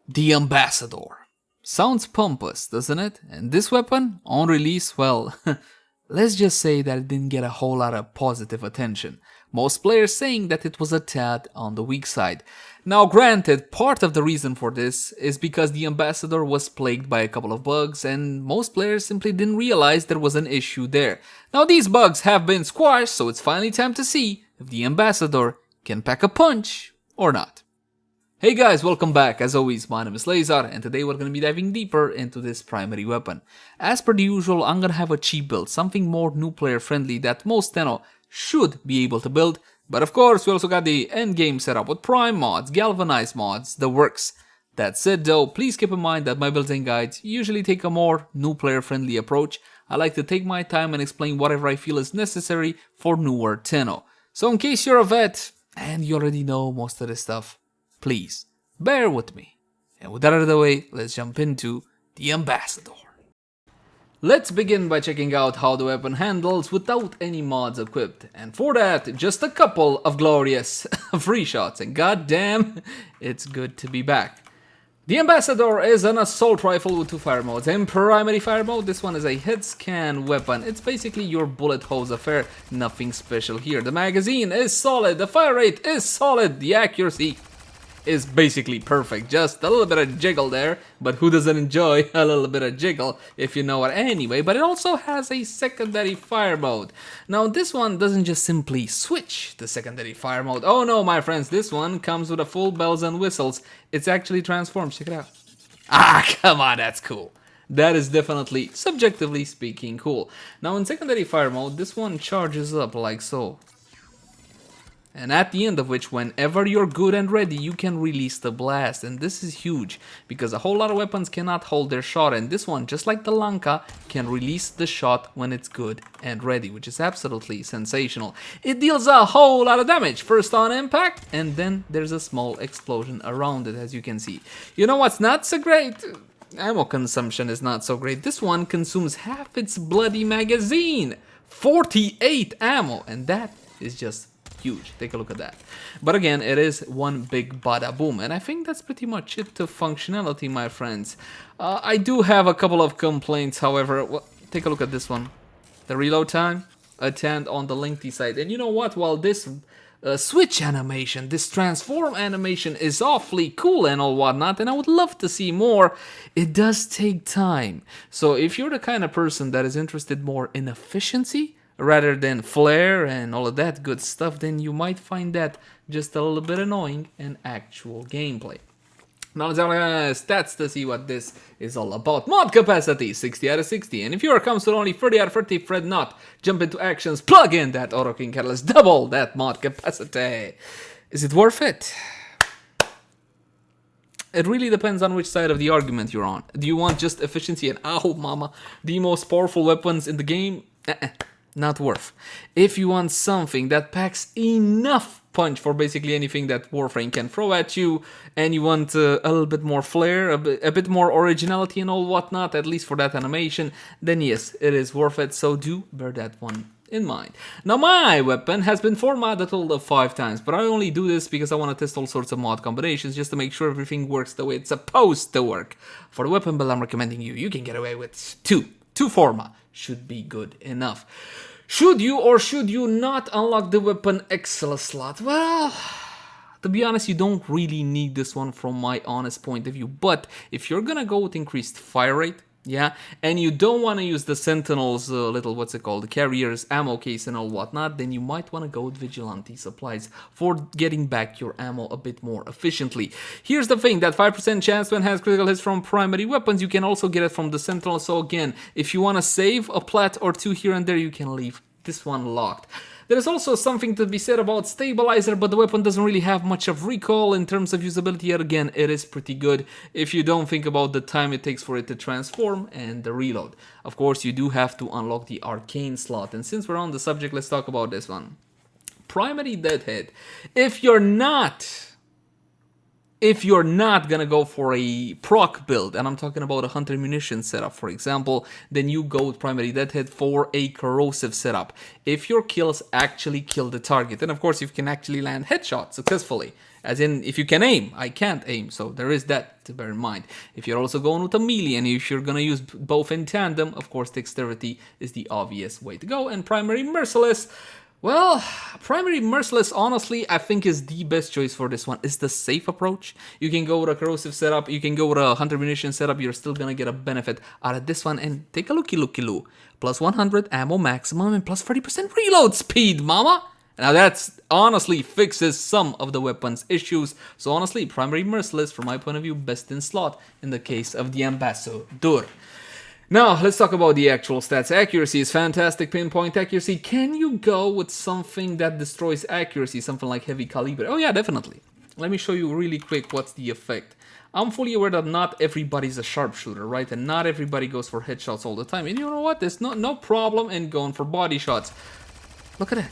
The Ambassador. Sounds pompous, doesn't it? And this weapon, on release, well, let's just say that it didn't get a whole lot of positive attention. Most players saying that it was a tad on the weak side. Now granted, part of the reason for this is because the Ambassador was plagued by a couple of bugs and most players simply didn't realize there was an issue there. Now these bugs have been squashed, so it's finally time to see if the Ambassador can pack a punch or not. Hey guys, welcome back. As always, my name is Leyzar, and today we're going to be diving deeper into this primary weapon. As per the usual, I'm going to have a cheap build, something more new player friendly that most Tenno should be able to build. But of course, we also got the endgame setup with prime mods, galvanized mods, the works. That said though, please keep in mind that my builds and guides usually take a more new player friendly approach. I like to take my time and explain whatever I feel is necessary for newer Tenno. So in case you're a vet and you already know most of this stuff, please, bear with me. And with that out of the way, let's jump into the Ambassador. Let's begin by checking out how the weapon handles without any mods equipped. And for that, just a couple of glorious free shots. And goddamn, it's good to be back. The Ambassador is an assault rifle with two fire modes. In primary fire mode, this one is a head scan weapon. It's basically your bullet hose affair. Nothing special here. The magazine is solid. The fire rate is solid. The accuracy is basically perfect. Just a little bit of jiggle there, but who doesn't enjoy a little bit of jiggle, if you know what. Anyway, but it also has a secondary fire mode. Now this one doesn't just simply switch the secondary fire mode. Oh no, my friends, this one comes with a full bells and whistles. It's actually transformed. Check it out. Ah, come on, that's cool. That is definitely, subjectively speaking, cool. Now in secondary fire mode, this one charges up like so. And at the end of which, whenever you're good and ready, you can release the blast. And this is huge, because a whole lot of weapons cannot hold their shot. And this one, just like the Lanka, can release the shot when it's good and ready, which is absolutely sensational. It deals a whole lot of damage, first on impact, and then there's a small explosion around it, as you can see. You know what's not so great? Ammo consumption is not so great. This one consumes half its bloody magazine. 48 ammo, and that is just huge. Take a look at that. But again, it is one big bada boom, and I think that's pretty much it to functionality, my friends. I do have a couple of complaints, however. Well, take a look at this one. The reload time, a 10 on the lengthy side. And you know what? While this switch animation, this transform animation is awfully cool and all whatnot, and I would love to see more, it does take time. So if you're the kind of person that is interested more in efficiency rather than flair and all of that good stuff, then you might find that just a little bit annoying in actual gameplay. Now let's have stats to see what this is all about. Mod capacity, 60 out of 60. And if your comes to only 30 out of 30, fret not. Jump into actions, plug in that Auto King Catalyst, double that mod capacity. Is it worth it? It really depends on which side of the argument you're on. Do you want just efficiency and ow mama, the most powerful weapons in the game? Not worth. If you want something that packs enough punch for basically anything that Warframe can throw at you, and you want a little bit more flair, a bit more originality and all whatnot, at least for that animation, then yes, it is worth it, so do bear that one in mind. Now my weapon has been formatted a total of 5 times, but I only do this because I want to test all sorts of mod combinations just to make sure everything works the way it's supposed to work. For the weapon build I'm recommending you can get away with 2 format. Should be good enough. Should you or should you not unlock the weapon Excel slot? Well, to be honest, you don't really need this one from my honest point of view. But if you're gonna go with increased fire rate, yeah, and you don't want to use the Sentinel's little, the carrier's ammo case and all whatnot, then you might want to go with Vigilante supplies for getting back your ammo a bit more efficiently. Here's the thing, that 5% chance to enhance critical hits from primary weapons, you can also get it from the Sentinel. So again, if you want to save a plat or 2 here and there, you can leave this one locked. There's also something to be said about stabilizer, but the weapon doesn't really have much of recoil in terms of usability. Yet again, it is pretty good if you don't think about the time it takes for it to transform and the reload. Of course, you do have to unlock the arcane slot, and since we're on the subject, let's talk about this one. Primary Deadhead. If you're not gonna go for a proc build, and I'm talking about a hunter munition setup, for example, then you go with primary deadhead for a corrosive setup. If your kills actually kill the target, and of course you can actually land headshots successfully, As in, if you can aim, I can't aim, so there is that to bear in mind. If you're also going with a melee, and if you're gonna use both in tandem, of course dexterity is the obvious way to go, and primary merciless, well, primary merciless, honestly, I think is the best choice for this one. It's the safe approach. You can go with a corrosive setup, you can go with a hunter munition setup, you're still gonna get a benefit out of this one. And take a looky-loo. Plus 100 ammo maximum and plus 30% reload speed, mama! Now that's honestly fixes some of the weapon's issues. So honestly, primary merciless, from my point of view, best in slot in the case of the ambassador. Now, let's talk about the actual stats. Accuracy is fantastic, pinpoint accuracy. Can you go with something that destroys accuracy, something like heavy caliber? Oh yeah, definitely. Let me show you really quick what's the effect. I'm fully aware that not everybody's a sharpshooter, right? And not everybody goes for headshots all the time. And you know what? There's no problem in going for body shots. Look at that.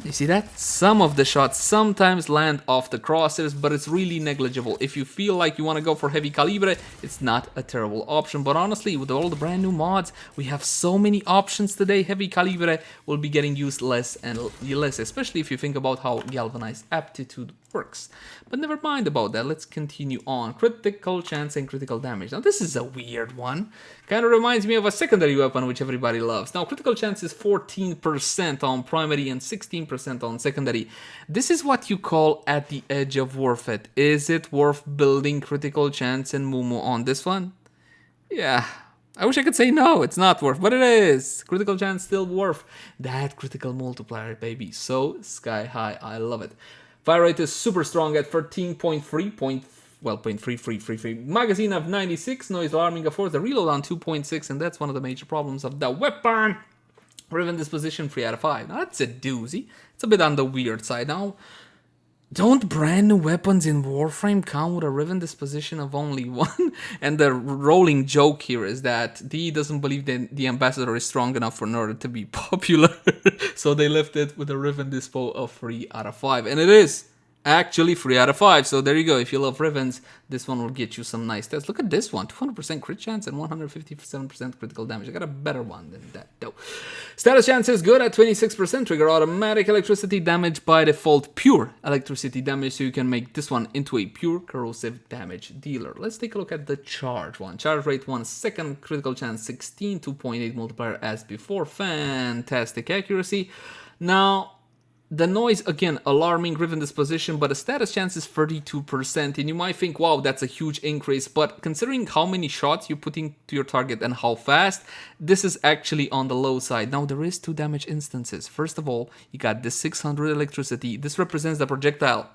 You see that? Some of the shots sometimes land off the crosshairs, but it's really negligible. If you feel like you want to go for heavy calibre, it's not a terrible option. But honestly, with all the brand new mods, we have so many options today. Heavy calibre will be getting used less and less, especially if you think about how galvanized aptitude works. But never mind about that, let's continue on. Critical chance and critical damage. Now this is a weird one. Kind of reminds me of a secondary weapon which everybody loves. Now critical chance is 14% on primary and 16% on secondary. This is what you call at the edge of worth it. Is it worth building critical chance and Mumu on this one? Yeah. I wish I could say no, it's not worth, but it is. Critical chance still worth that critical multiplier, baby. So sky high, I love it. Fire rate is super strong at 13.3, well, 0.3333. Magazine of 96, noise alarming of course, the reload on 2.6, and that's one of the major problems of the weapon. Riven disposition 3 out of 5. Now that's a doozy. It's a bit on the weird side. Now, don't brand new weapons in Warframe come with a Riven disposition of only 1? And the rolling joke here is that D doesn't believe that the ambassador is strong enough for Nerd to be popular. So they left it with a Riven dispo of 3 out of 5. And it is actually 3 out of 5. So there you go. If you love Rivens, this one will get you some nice stats. Look at this one. 200% crit chance and 157% critical damage. I got a better one than that though. Status chance is good at 26%. Trigger automatic electricity damage by default. Pure electricity damage. So you can make this one into a pure corrosive damage dealer. Let's take a look at the charge one. Charge rate 1 second. Critical chance 16. 2.8 multiplier as before. Fantastic accuracy. Now, the noise, again, alarming, Riven disposition, but the status chance is 32%, and you might think, wow, that's a huge increase, but considering how many shots you put into your target and how fast, this is actually on the low side. Now, there is 2 damage instances. First of all, you got this 600 electricity. This represents the projectile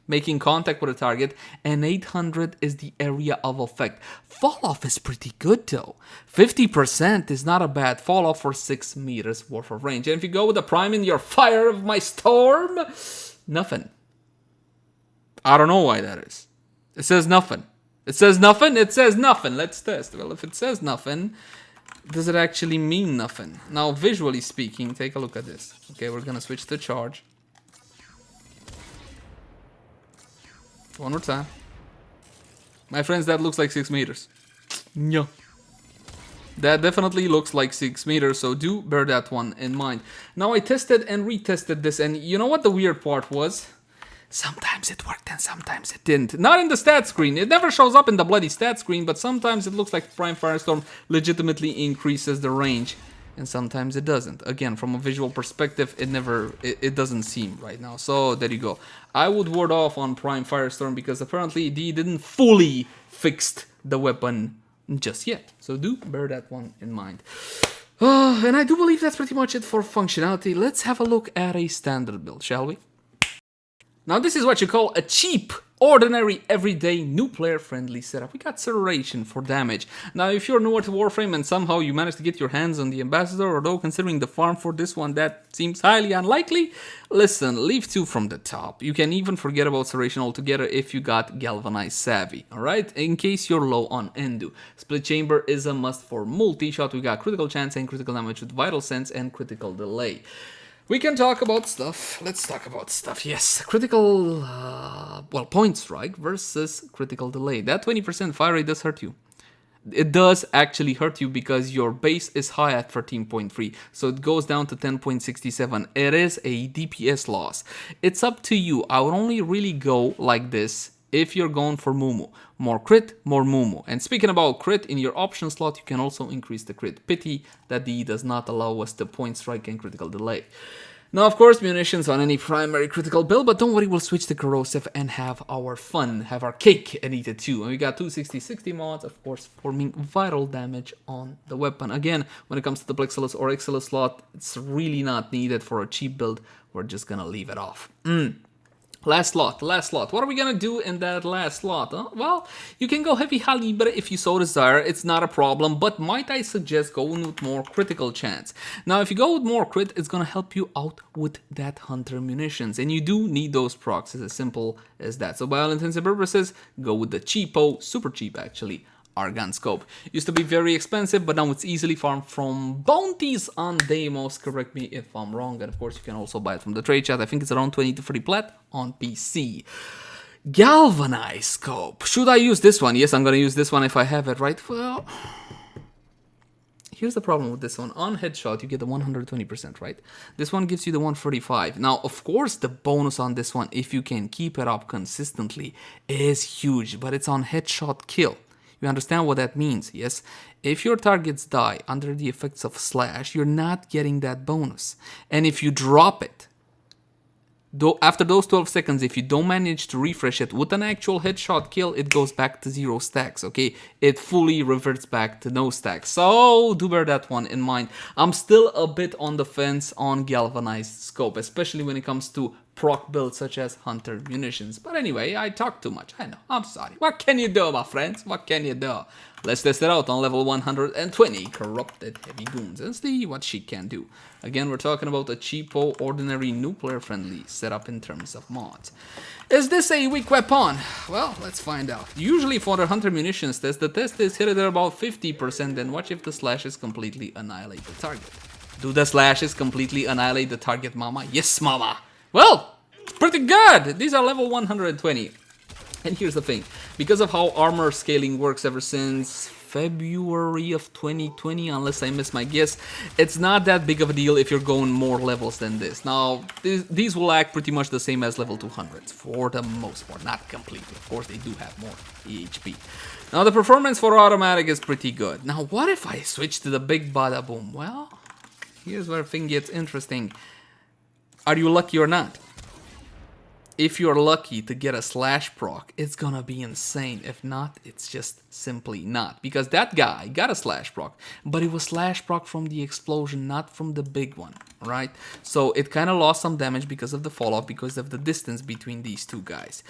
making contact with a target, and 800 is the area of effect. Fall off is pretty good though. 50% is not a bad fall off for 6 meters worth of range. And if you go with the prime in your fire of my storm, nothing. I don't know why that is. It says nothing. It says nothing? It says nothing. Let's test. Well, if it says nothing, does it actually mean nothing? Now, visually speaking, take a look at this. Okay, we're gonna switch to charge. One more time. My friends, that looks like 6 meters. Yeah. That definitely looks like 6 meters, so do bear that one in mind. Now, I tested and retested this, and you know what the weird part was? Sometimes it worked and sometimes it didn't. Not in the stat screen. It never shows up in the bloody stat screen, but sometimes it looks like Prime Firestorm legitimately increases the range. And sometimes it doesn't. Again, from a visual perspective, it doesn't seem right now. So there you go. I would ward off on Prime Firestorm because apparently D didn't fully fix the weapon just yet. So do bear that one in mind. And I do believe that's pretty much it for functionality. Let's have a look at a standard build, shall we? Now this is what you call a cheap, ordinary, everyday, new player-friendly setup. We got acceleration for damage. Now if you're newer to Warframe and somehow you manage to get your hands on the Ambassador, although considering the farm for this one that seems highly unlikely, listen, leave 2 from the top. You can even forget about acceleration altogether if you got Galvanized Savvy, alright? In case you're low on Endu. Split Chamber is a must for multi-shot. We got critical chance and critical damage with Vital Sense and critical delay. We can talk about stuff. Let's talk about stuff. Yes, critical, point strike versus critical delay. That 20% fire rate does hurt you. It does actually hurt you because your base is high at 13.3, so it goes down to 10.67. It is a DPS loss. It's up to you. I would only really go like this if you're going for Mumu. More crit, more Mumu. And speaking about crit, in your option slot, you can also increase the crit. Pity that the does not allow us the point strike and critical delay. Now, of course, munitions on any primary critical build, but don't worry, we'll switch to corrosive and have our fun, have our cake and eat it too. And we got 260-60 mods, of course, forming vital damage on the weapon. Again, when it comes to the Plexilus or Ixilus slot, it's really not needed for a cheap build. We're just gonna leave it off. Last slot. What are we gonna do in that last slot? Huh? Well, you can go heavy caliber if you so desire. It's not a problem, but might I suggest going with more critical chance? Now, if you go with more crit, it's gonna help you out with that hunter munitions, and you do need those procs. It's as simple as that. So by all intents and purposes, go with the cheapo, super cheap actually, Argon Scope. Used to be very expensive, but now it's easily farmed from bounties on Deimos. Correct me if I'm wrong. And of course, you can also buy it from the trade chat. I think it's around 20 to 30 plat on PC. Galvanized Scope. Should I use this one? Yes, I'm going to use this one if I have it, right? Well, here's the problem with this one. On headshot, you get the 120%, right? This one gives you the 135. Now, of course, the bonus on this one, if you can keep it up consistently, is huge. But it's on headshot kill. You understand what that means, yes? If your targets die under the effects of slash, you're not getting that bonus. And if you drop it, after those 12 seconds, if you don't manage to refresh it with an actual headshot kill, it goes back to 0 stacks, okay? It fully reverts back to no stacks. So do bear that one in mind. I'm still a bit on the fence on Galvanized Scope, especially when it comes to proc builds such as Hunter Munitions. But anyway, I talk too much. I know. I'm sorry. What can you do, my friends? What can you do? Let's test it out on level 120, Corrupted Heavy Goons, and see what she can do. Again, we're talking about a cheapo, ordinary, new player-friendly setup in terms of mods. Is this a weak weapon? Well, let's find out. Usually for the Hunter Munitions test, the test is hit at about 50%, and watch if the slashes completely annihilate the target. Do the slashes completely annihilate the target, mama? Yes, mama! Well, it's pretty good! These are level 120. And here's the thing, because of how armor scaling works ever since February of 2020, unless I miss my guess, it's not that big of a deal if you're going more levels than this. Now, these will act pretty much the same as level 200s, for the most part, not completely. Of course, they do have more EHP. Now, the performance for automatic is pretty good. Now, what if I switch to the big bada boom? Well, here's where things gets interesting. Are you lucky or not? If you're lucky to get a slash proc, it's gonna be insane. If not, it's just simply not. Because that guy got a slash proc, but it was slash proc from the explosion, not from the big one, right? So it kind of lost some damage because of the fall off, because of the distance between these two guys.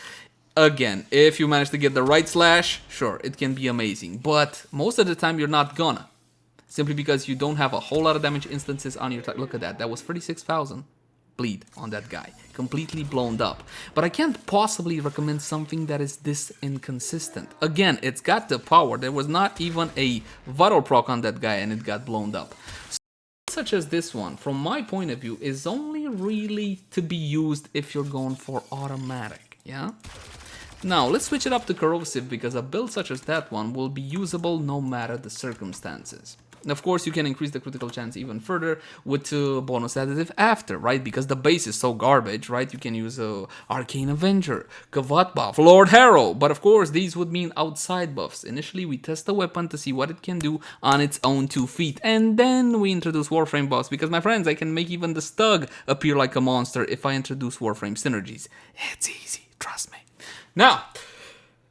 Again, if you manage to get the right slash, sure, it can be amazing. But most of the time, you're not gonna. Simply because you don't have a whole lot of damage instances on your target. Look at that, that was 36,000. Bleed on that guy, completely blown up. But I can't possibly recommend something that is this inconsistent. Again, it's got the power. There was not even a vital proc on that guy and it got blown up. Such as this one, from my point of view, is only really to be used if you're going for automatic, yeah? Now, let's switch it up to corrosive, because a build such as that one will be usable no matter the circumstances. Of course, you can increase the critical chance even further with bonus additive after, right? Because the base is so garbage, right? You can use Arcane Avenger, Kavat buff, Lord Harrow. But of course, these would mean outside buffs. Initially, we test the weapon to see what it can do on its own 2 feet. And then we introduce Warframe buffs. Because, my friends, I can make even the Stug appear like a monster if I introduce Warframe synergies. It's easy, trust me. Now,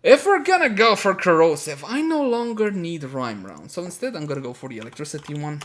if we're gonna go for corrosive, I no longer need rhyme round. So instead, I'm gonna go for the electricity one.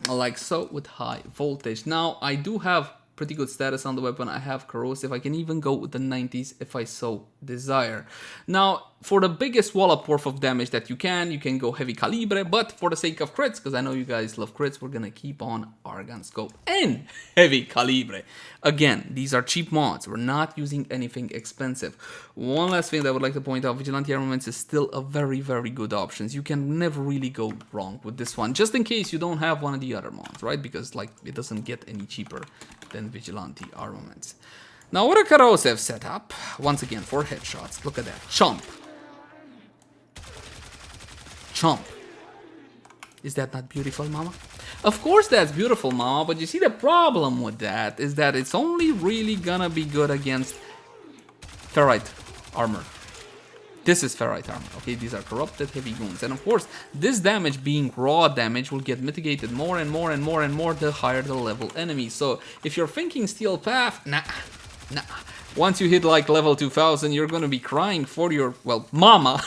Like so, with high voltage. Now, I do have pretty good status on the weapon. I have corrosive. I can even go with the 90s if I so desire. Now, for the biggest wallop worth of damage that you can go heavy calibre, but for the sake of crits, because I know you guys love crits, we're gonna keep on Argon Scope and heavy calibre. Again, these are cheap mods. We're not using anything expensive. One last thing that I would like to point out, Vigilante Armaments is still a very, very good option. You can never really go wrong with this one, just in case you don't have one of the other mods, right? Because like it doesn't get any cheaper than Vigilante Armaments. Now with a corrosive setup, once again for headshots, look at that, chomp. Chomp. Is that not beautiful, mama? Of course that's beautiful, mama, but you see the problem with that is that it's only really gonna be good against ferrite armor. This is ferrite armor, okay? These are corrupted heavy wounds. And of course, this damage being raw damage will get mitigated more and more and more and more the higher the level enemy. So if you're thinking steel path, nah. Once you hit like level 2000, you're gonna be crying for your, well, mama.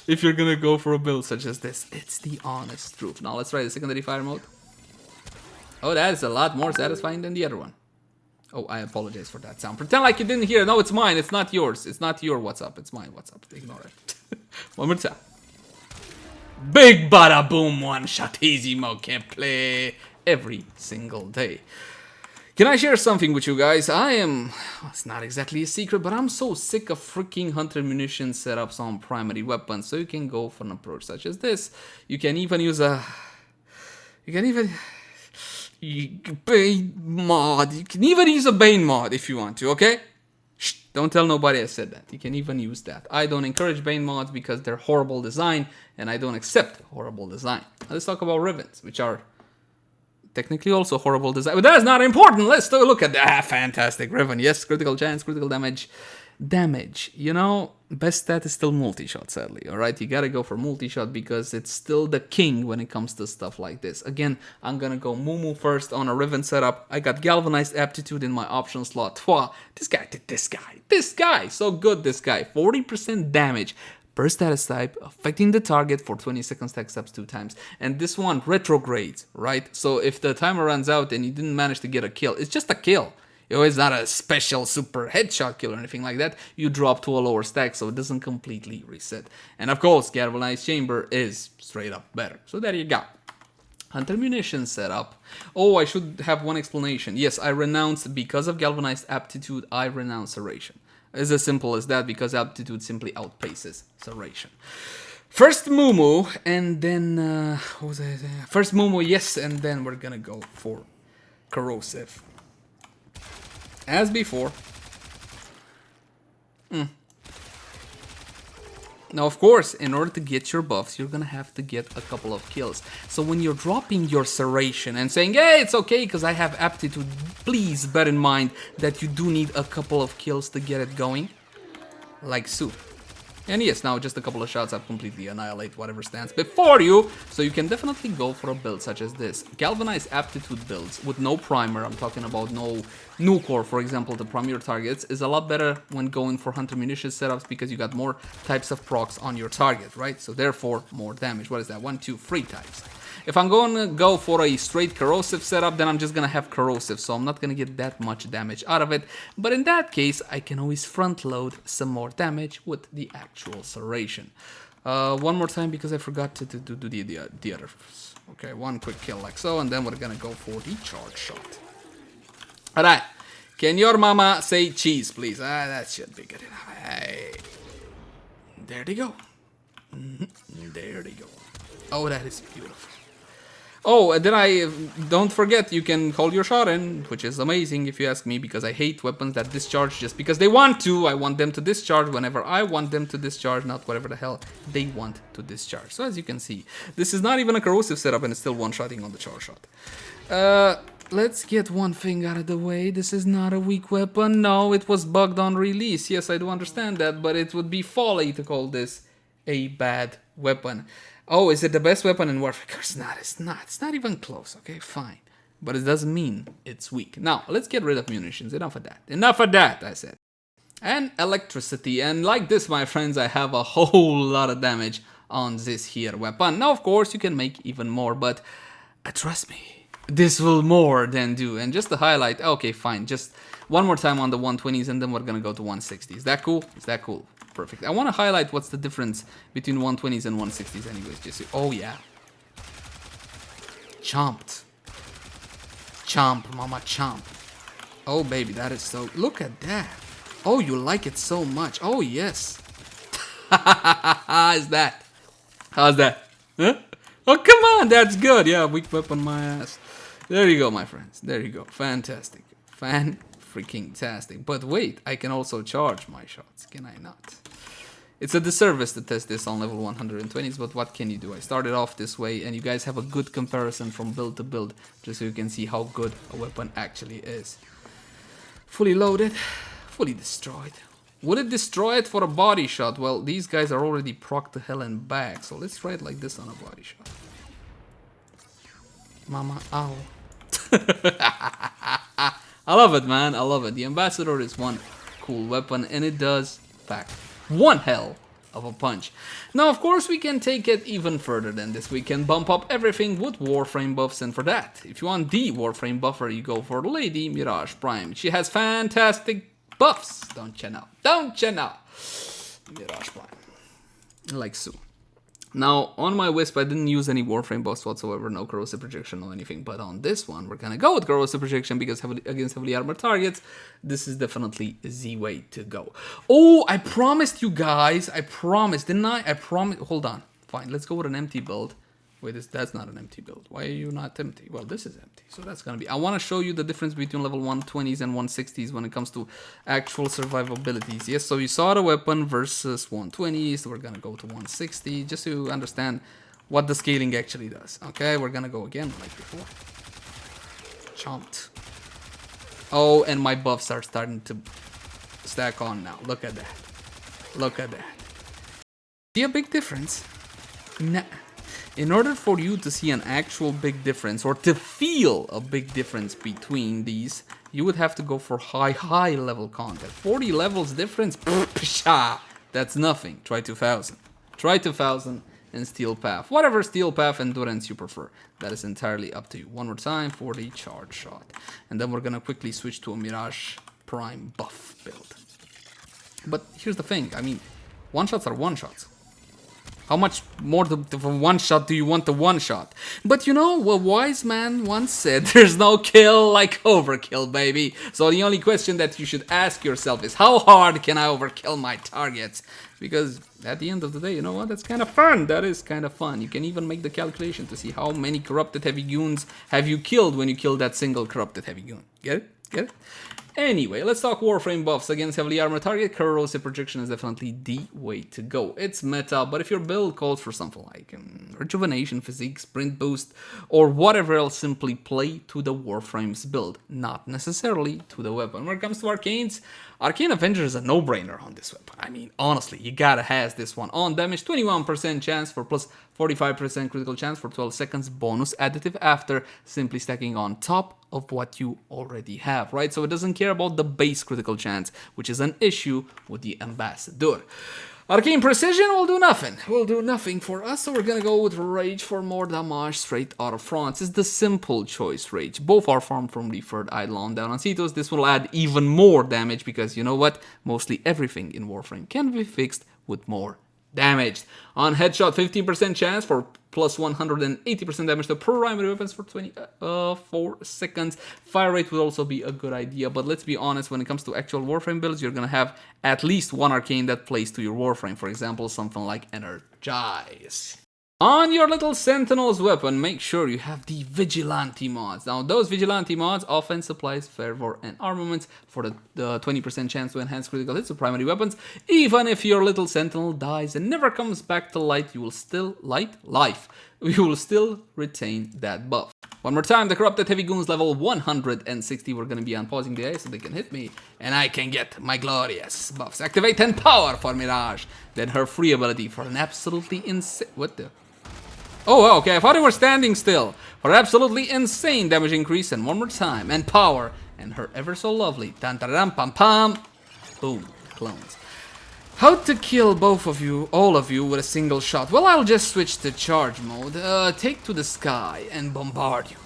If you're gonna go for a build such as this. It's the honest truth. Now let's try the secondary fire mode. Oh, that is a lot more satisfying than the other one. Oh, I apologize for that sound. Pretend like you didn't hear. No, it's mine. It's not yours. It's not your WhatsApp. It's mine WhatsApp. Ignore it. One more time. Big bada boom, one shot easy mode. Can play every single day. Can I share something with you guys? It's not exactly a secret, but I'm so sick of freaking hunter munition setups on primary weapons. So you can go for an approach such as this. You can even use a... Bane mod. You can even use a Bane mod if you want to, okay? Shh, don't tell nobody I said that. You can even use that. I don't encourage Bane mods because they're horrible design, and I don't accept horrible design. Now let's talk about Rivens, which are technically also horrible design. But that is not important. Let's take a look at that. Fantastic Riven. Yes, critical chance, critical damage. You know, best stat is still multi-shot, sadly. Alright, you gotta go for multi-shot because it's still the king when it comes to stuff like this. Again, I'm gonna go Mumu first on a Riven setup. I got galvanized aptitude in my option slot. This guy did this guy. So good, this guy. 40% damage per status type, affecting the target for 20 seconds, stack steps 2 times. And this one retrogrades, right? So if the timer runs out and you didn't manage to get a kill, it's just a kill. It's not a special super headshot kill or anything like that. You drop to a lower stack, so it doesn't completely reset. And of course, galvanized chamber is straight up better. So there you go. Hunter munition setup. Oh, I should have one explanation. Yes, I renounced because of galvanized aptitude. I renounce serration. It's as simple as that because aptitude simply outpaces serration. First Mumu, and then what was it? First Mumu, yes, and then we're gonna go for corrosive. As before. Now, of course, in order to get your buffs, you're gonna have to get a couple of kills. So when you're dropping your serration and saying, hey, it's okay because I have aptitude, please bear in mind that you do need a couple of kills to get it going. Like so. And yes, now just a couple of shots have completely annihilate whatever stands before you. So you can definitely go for a build such as this. Galvanized aptitude builds with no primer, I'm talking about no nuke or, for example, to prime your targets, is a lot better when going for hunter munition setups because you got more types of procs on your target, right? So therefore, more damage. What is that? 1, 2, 3 types. If I'm going to go for a straight corrosive setup, then I'm just going to have corrosive, so I'm not going to get that much damage out of it. But in that case, I can always front load some more damage with the actual serration. One more time because I forgot to do the others. Okay, one quick kill like so, and then we're going to go for the charge shot. Alright, can your mama say cheese, please? That should be good enough. Hey. There they go. There they go. Oh, that is beautiful. Oh, and then don't forget, you can hold your shot in, which is amazing if you ask me, because I hate weapons that discharge just because they want to. I want them to discharge whenever I want them to discharge, not whatever the hell they want to discharge. So as you can see, this is not even a corrosive setup and it's still one-shotting on the charge shot. Let's get one thing out of the way. This is not a weak weapon. No, it was bugged on release. Yes, I do understand that, but it would be folly to call this a bad weapon. Oh, is it the best weapon in Warframe? It's not. It's not. It's not even close. Okay, fine. But it doesn't mean it's weak. Now, let's get rid of munitions. Enough of that. Enough of that, I said. And electricity. And like this, my friends, I have a whole lot of damage on this here weapon. Now, of course, you can make even more, but trust me, this will more than do. And just to highlight, okay, fine. Just one more time on the 120s, and then we're going to go to 160s. Is that cool? Is that cool? Perfect. I want to highlight what's the difference between 120s and 160s anyways. Just oh yeah. Chomped. Chomp, mama, chomp. Oh baby, that is so... Look at that. Oh, you like it so much. Oh yes. How's that? How's that? Huh? Oh, come on. That's good. Yeah, weak weapon my ass. There you go, my friends. There you go. Fantastic. Fan-freaking-tastic. But wait, I can also charge my shots. Can I not? It's a disservice to test this on level 120s, but what can you do? I started off this way, and you guys have a good comparison from build to build, just so you can see how good a weapon actually is. Fully loaded, fully destroyed. Would it destroy it for a body shot? Well, these guys are already proc to hell and back, so let's try it like this on a body shot. Mama, ow. I love it, man, I love it. The Ambassador is one cool weapon, and it does pack one hell of a punch. Now, of course, we can take it even further than this. We can bump up everything with Warframe buffs, and for that, if you want the Warframe buffer, you go for Lady Mirage Prime. She has fantastic buffs, don't you know? Don't you know? Mirage Prime. Like so. Now, on my Wisp, I didn't use any Warframe buffs whatsoever, no corrosive projection or anything, but on this one, we're gonna go with corrosive projection because against heavily armored targets, this is definitely the way to go. Oh, I promised you guys, I promised, didn't I? I promised, hold on, fine, let's go with an empty build. Wait, that's not an empty build. Why are you not empty? Well, this is empty, so that's gonna be... I want to show you the difference between level 120s and 160s when it comes to actual survivabilities. Yes, so you saw the weapon versus 120s, so we're gonna go to 160, just so you understand what the scaling actually does. Okay, we're gonna go again, like before. Chomped. Oh, and my buffs are starting to stack on now. Look at that. Look at that. See a big difference? Nah. In order for you to see an actual big difference, or to feel a big difference between these, you would have to go for high level content. 40 levels difference? Psha! That's nothing. Try 2000. Try 2000 and Steel Path. Whatever Steel Path endurance you prefer. That is entirely up to you. One more time for the charge shot. And then we're gonna quickly switch to a Mirage Prime buff build. But here's the thing, I mean, one-shots are one-shots. How much more of a one-shot do you want the one-shot? But you know, a wise man once said, there's no kill like overkill, baby. So the only question that you should ask yourself is, how hard can I overkill my targets? Because at the end of the day, you know what? That's kind of fun. That is kind of fun. You can even make the calculation to see how many corrupted heavy goons have you killed when you kill that single corrupted heavy goon. Get it? Get it? Anyway, let's talk Warframe buffs. Against heavily armored target, corrosive projection is definitely the way to go. It's meta, but if your build calls for something like rejuvenation, physique, sprint boost, or whatever else, simply play to the Warframe's build, not necessarily to the weapon. When it comes to Arcanes, Arcane Avenger is a no-brainer on this weapon. I mean, honestly, you gotta have this one. On damage, 21% chance for plus 45% critical chance for 12 seconds, bonus additive after, simply stacking on top of what you already have, right? So it doesn't care about the base critical chance, which is an issue with the Ambassador. Arcane Precision will do nothing. Will do nothing for us, so we're gonna go with Rage for more damage straight out of France. It's the simple choice, Rage. Both are farmed from the third Eidolon down on Cetos. This will add even more damage because, you know what? Mostly everything in Warframe can be fixed with more damage. On Headshot, 15% chance for plus 180% damage to primary weapons for 24 seconds. Fire rate would also be a good idea, but let's be honest, when it comes to actual Warframe builds, you're gonna have at least one arcane that plays to your Warframe. For example, something like Energize. On your little Sentinel's weapon, make sure you have the Vigilante mods. Now, those Vigilante mods, offense, supplies, fervor, and armaments for the 20% chance to enhance critical hits of primary weapons. Even if your little Sentinel dies and never comes back to light, you will still You will still retain that buff. One more time, the Corrupted Heavy Goons level 160. We're gonna be unpausing the AI so they can hit me, and I can get my glorious buffs. Activate 10 power for Mirage, then her free ability for an absolutely insane... What the... Oh, okay, I thought they were standing still. For absolutely insane damage increase, and one more time, and power, and her ever so lovely tan-ta-ram pam pam. Boom, clones. How to kill both of you, all of you, with a single shot? Well, I'll just switch to charge mode. Take to the sky and bombard you.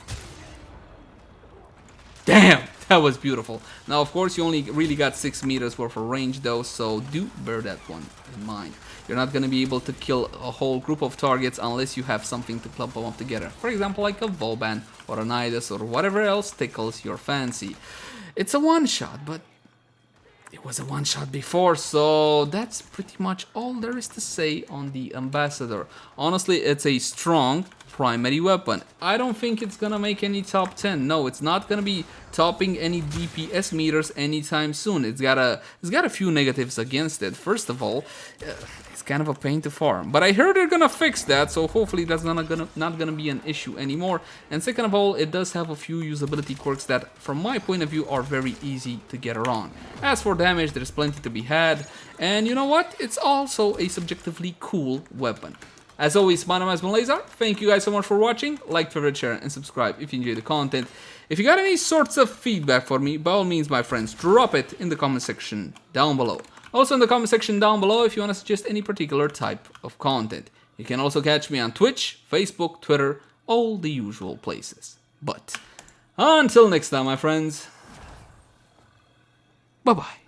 Damn, that was beautiful. Now, of course, you only really got 6 meters worth of range, though, so do bear that one in mind. You're not going to be able to kill a whole group of targets unless you have something to clump them up together. For example, like a Vauban or an Nidus or whatever else tickles your fancy. It's a one-shot, but it was a one-shot before, so that's pretty much all there is to say on the Ambassador. Honestly, it's a strong primary weapon. I don't think it's gonna make any top 10. No, it's not gonna be topping any DPS meters anytime soon. It's got a few negatives against it. First of all, it's kind of a pain to farm, but I heard they're gonna fix that, so hopefully that's not gonna be an issue anymore. And second of all, it does have a few usability quirks that, from my point of view, are very easy to get around. As for damage, there's plenty to be had, and you know what? It's also a subjectively cool weapon. As always, my name has been Leyzar. Thank you guys so much for watching. Like, favorite, share, and subscribe if you enjoy the content. If you got any sorts of feedback for me, by all means, my friends, drop it in the comment section down below. Also in the comment section down below if you want to suggest any particular type of content. You can also catch me on Twitch, Facebook, Twitter, all the usual places. But until next time, my friends, bye-bye.